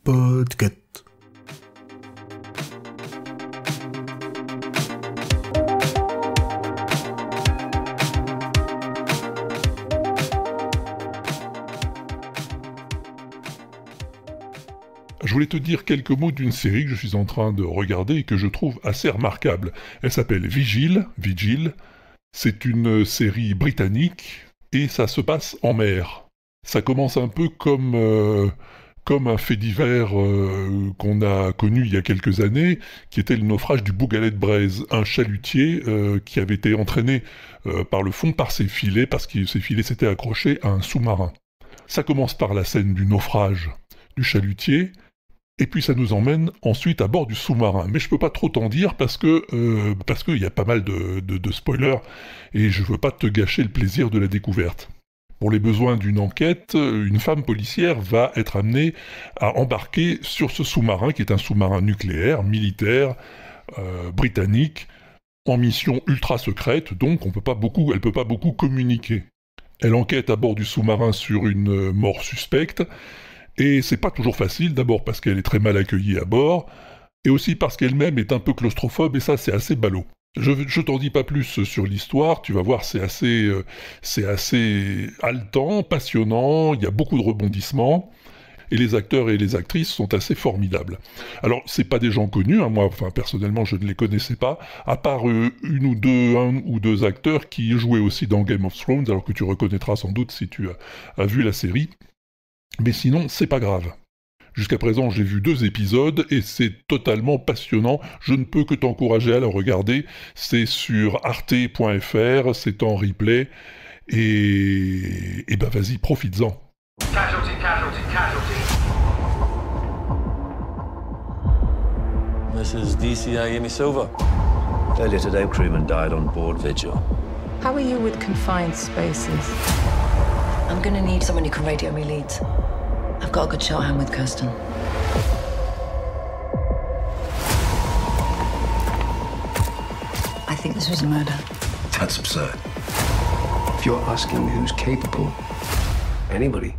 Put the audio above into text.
Podcast. Je voulais te dire quelques mots d'une série que je suis en train de regarder et que je trouve assez remarquable. Elle s'appelle Vigil. C'est une série britannique et ça se passe en mer. Ça commence un peu comme un fait divers qu'on a connu il y a quelques années, qui était le naufrage du Bougalet de Braise, un chalutier qui avait été entraîné par le fond par ses filets, parce que ses filets s'étaient accrochés à un sous-marin. Ça commence par la scène du naufrage du chalutier, et puis ça nous emmène ensuite à bord du sous-marin. Mais je peux pas trop t'en dire parce que y a pas mal de spoilers, et je veux pas te gâcher le plaisir de la découverte. Pour les besoins d'une enquête, une femme policière va être amenée à embarquer sur ce sous-marin, qui est un sous-marin nucléaire, militaire, britannique, en mission ultra secrète, donc elle peut pas beaucoup communiquer. Elle enquête à bord du sous-marin sur une mort suspecte, et c'est pas toujours facile, d'abord parce qu'elle est très mal accueillie à bord, et aussi parce qu'elle-même est un peu claustrophobe, et ça c'est assez ballot. Je t'en dis pas plus sur l'histoire, tu vas voir, c'est assez haletant, passionnant, il y a beaucoup de rebondissements, et les acteurs et les actrices sont assez formidables. Alors, c'est pas des gens connus, hein, moi, personnellement, je ne les connaissais pas, à part un ou deux acteurs qui jouaient aussi dans Game of Thrones, alors que tu reconnaîtras sans doute si tu as vu la série. Mais sinon, c'est pas grave. Jusqu'à présent, j'ai vu 2 épisodes et c'est totalement passionnant. Je ne peux que t'encourager à le regarder. C'est sur arte.fr, c'est en replay. Et ben vas-y, profites-en. Casualty. This is DCI Amy Silva. Earlier today, crewman died on board Vigil. How are you with confined spaces? I'm gonna need someone who can radio me leads. I've got a good shorthand with Kirsten. I think this was a murder. That's absurd. If you're asking who's capable, anybody.